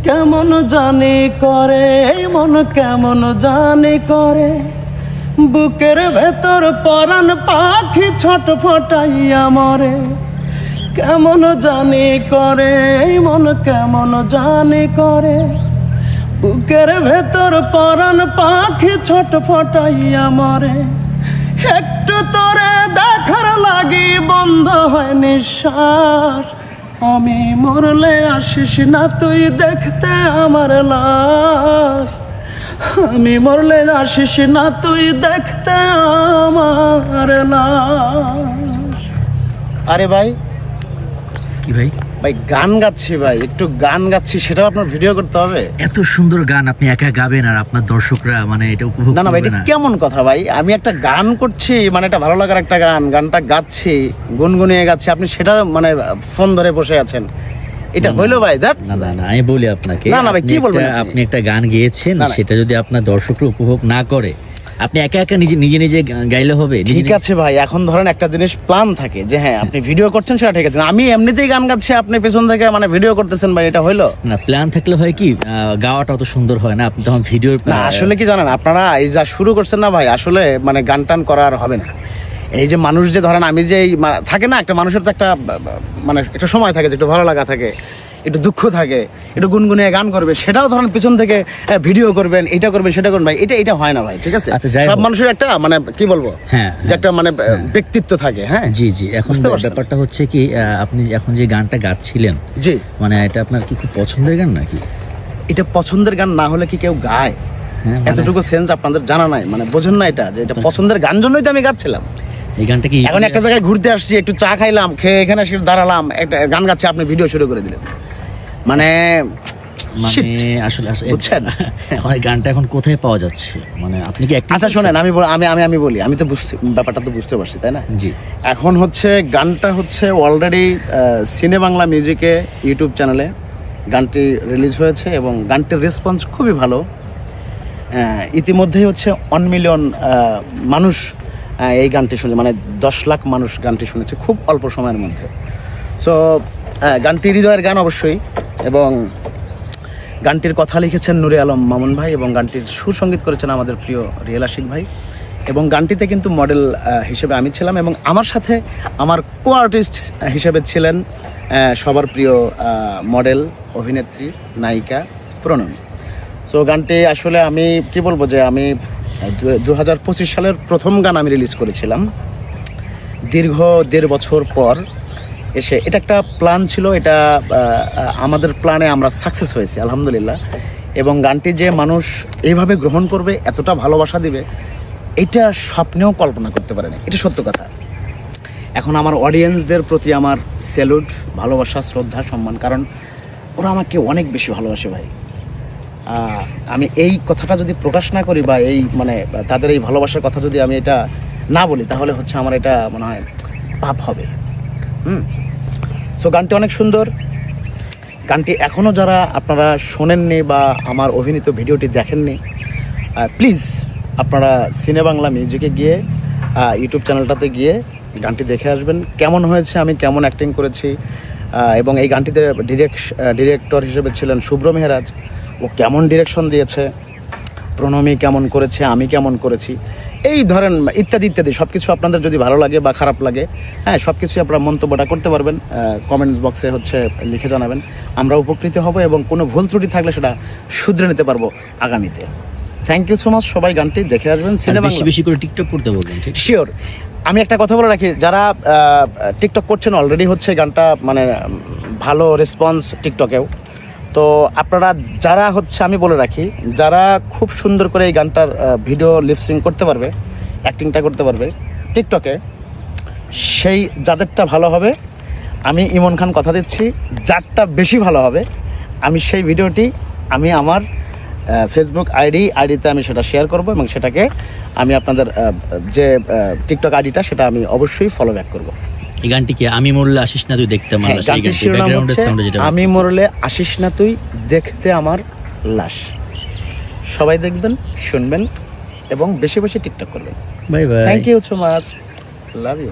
কেমন জানি করে মন কেমন জানি করে বুকের ভেতর পরাণ পাখি ছটফটাইয়া মরে। কেমন জানি করে মন কেমন জানি করে বুকের ভেতর পরাণ পাখি ছটফটাইয়া মরে। একটু তোরে দেখার লাগি বন্ধ হয় নিঃশ্বাস। আমি মরলে আসিস না তুই দেখতে আমার লাশ। আমি মরলে আসিস না তুই দেখতে আমার লাশ। আরে ভাই কি ভাই? ভাই গান গাচ্ছি ভাই, একটু গান গাচ্ছি, সেটাও আপনার ভিডিও করতে হবে? এত সুন্দর গান আপনি একা গাবেন আর আপনার দর্শকরা মানে এটা উপভোগ না না ভাই, করবে এটা না? কেমন কথা ভাই? আমি একটা গান করছি, মানে এটা ভালো লাগার একটা গান, গানটা গাচ্ছি, গুনগুনিয়ে গাচ্ছি, আপনি সেটা মানে ফোন ধরে বসে আছেন, এটা হইলো ভাই? দেখ না না না, আমি বলি আপনাকে, না না ভাই, কি বলবেন? আপনি একটা গান গেয়েছেন, সেটা যদি আপনার দর্শকরা উপভোগ না করে, আপনি একা একা নিজে নিজে গাইলে হবে? ঠিক আছে ভাই, এখন ধরেন একটা জিনিস প্ল্যান থাকে যে হ্যাঁ আপনি ভিডিও করছেন, সেটা ঠিক আছে। আমি এমনিতেই গান গাচ্ছি, আপনি পেছন থেকে মানে ভিডিও করতেছেন ভাই, এটা হইলো? না, প্ল্যান থাকলে হয় কি, গাওয়াটা অত সুন্দর হয় না, আপনি তখন ভিডিও না। আসলে কি জানেন, আপনারা এই যা শুরু করছেন না ভাই, আসলে মানে গান টান করা আর হবে না। এই যে মানুষ যে ধরেন, আমি যে থাকে না, একটা মানুষের তো একটা মানে একটা সময় থাকে যে একটু ভালো লাগা থাকে, একটু দুঃখ থাকে, একটু গুনগুনিয়ে গান করবে, সেটাও ধরেন পিছন থেকে ভিডিও করবেন, এটা করবেন সেটা করবেন ভাই, এটা হয় না ভাই, ঠিক আছে? সব মানুষের একটা মানে কি বলবো, যে একটা মানে ব্যক্তিত্ব থাকে। হ্যাঁ জি জি। এখন ব্যাপারটা হচ্ছে কি, আপনি এখন যে গানটা গাচ্ছিলেন, জি, মানে এটা আপনার কি খুব পছন্দের গান নাকি? এটা পছন্দের গান না হলে কি কেউ গায়? এতটুকু সেন্স আপনাদের জানা নাই, মানে বোঝেন না এটা, যে এটা পছন্দের গান, জন্যই তো আমি গাচ্ছিলাম এই গানটা। কি এখন একটা জায়গায় ঘুরতে আসছি, একটু চা খাইলাম, খেয়ে এখানে এসে দাঁড়ালাম, একটা গান গাচ্ছে, আপনি ভিডিও শুরু করে দিলেন, মানে আসলে বুঝছেন এখন এই গানটা এখন কোথায় পাওয়া যাচ্ছে? মানে আপনি কি আচ্ছা শোনেন, আমি বলি, আমি তো বুঝছি ব্যাপারটা, তো বুঝতে পারছি, তাই না? জি। এখন হচ্ছে গানটা হচ্ছে অলরেডি সিনে বাংলা মিউজিকে ইউটিউব চ্যানেলে গানটি রিলিজ হয়েছে এবং গানটির রেসপন্স খুবই ভালো। ইতিমধ্যেই হচ্ছে 1 মিলিয়ন মানুষ এই গানটি শুনে, মানে 10 লাখ মানুষ গানটি শুনেছে খুব অল্প সময়ের মধ্যে। সো গানটি হৃদয়ের গান অবশ্যই, এবং গানটির কথা লিখেছেন নুরে আলম মামুন ভাই, এবং গানটির সুর সঙ্গীত করেছেন আমাদের প্রিয় রিয়েল আশিক ভাই, এবং গানটিতে কিন্তু মডেল হিসেবে আমি ছিলাম, এবং আমার সাথে আমার কো আর্টিস্ট হিসেবে ছিলেন সবার প্রিয় মডেল, অভিনেত্রী, নায়িকা প্রণমী। সো গানটি আসলে আমি কি বলবো, যে আমি 2025 সালের প্রথম গান আমি রিলিজ করেছিলাম দীর্ঘ 1.5 বছর পর এসে। এটা একটা প্ল্যান ছিল, এটা আমাদের প্ল্যানে আমরা সাকসেস হয়েছি আলহামদুলিল্লাহ, এবং গানটি যে মানুষ এইভাবে গ্রহণ করবে, এতটা ভালোবাসা দিবে, এটা স্বপ্নেও কল্পনা করতে পারেনি, এটা সত্য কথা। এখন আমার অডিয়েন্সদের প্রতি আমার স্যালুট, ভালোবাসা, শ্রদ্ধা, সম্মান, কারণ ওরা আমাকে অনেক বেশি ভালোবাসে ভাই। আমি এই কথাটা যদি প্রকাশ না করি, বা এই মানে তাদের এই ভালোবাসার কথা যদি আমি এটা না বলি, তাহলে হচ্ছে আমার এটা মনে হয় পাপ হবে। সো গানটি অনেক সুন্দর। গানটি এখনও যারা আপনারা শোনেননি বা আমার অভিনীত ভিডিওটি দেখেননি, প্লিজ আপনারা সিনে বাংলা মিউজিকে গিয়ে ইউটিউব চ্যানেলটাতে গিয়ে গানটি দেখে আসবেন, কেমন হয়েছে, আমি কেমন অ্যাক্টিং করেছি, এবং এই গানটিতে ডিরেক্টর হিসেবে ছিলেন শুভ্র মেহরাজ, ও কেমন ডিরেকশন দিয়েছে, প্রণমী কেমন করেছে, আমি কেমন করেছি, এই ধরেন ইত্যাদি ইত্যাদি সব কিছু আপনাদের যদি ভালো লাগে বা খারাপ লাগে, হ্যাঁ সব কিছুই আপনারা মন্তব্যটা করতে পারবেন, কমেন্টস বক্সে হচ্ছে লিখে জানাবেন, আমরা উপকৃত হব, এবং কোনো ভুল ত্রুটি থাকলে সেটা শুধরে নিতে পারবো আগামীতে। থ্যাংক ইউ সো মাচ, সবাই গানটি দেখে আসবেন। সিনেমা বেশি করে টিকটক করতে বলবেন। শিওর। আমি একটা কথা বলে রাখি, যারা টিকটক করছেন অলরেডি হচ্ছে গানটা মানে ভালো রেসপন্স টিকটকেও, তো আপনারা যারা হচ্ছে, আমি বলে রাখি, যারা খুব সুন্দর করে এই গানটার ভিডিও লিপসিং করতে পারবে, অ্যাক্টিংটা করতে পারবে টিকটকে, সেই যাদেরটা ভালো হবে, আমি ইমন খান কথা দিচ্ছি, যারটা বেশি ভালো হবে, আমি সেই ভিডিওটি আমি আমার ফেসবুক আইডিতে আমি সেটা শেয়ার করব, এবং সেটাকে আমি আপনাদের যে টিকটক আইডিটা, সেটা আমি অবশ্যই ফলো ব্যাক করবো। এই গানটি কি আমি মরলে আসিস না তুই দেখতে আমার লাশ? গানটির শিরোনাম হচ্ছে আমি মরলে আসিস না তুই দেখতে আমার লাশ। সবাই দেখবেন, শুনবেন, এবং বেশি বেশি টিকটক করবেন। Bye bye. Thank you so much, love you.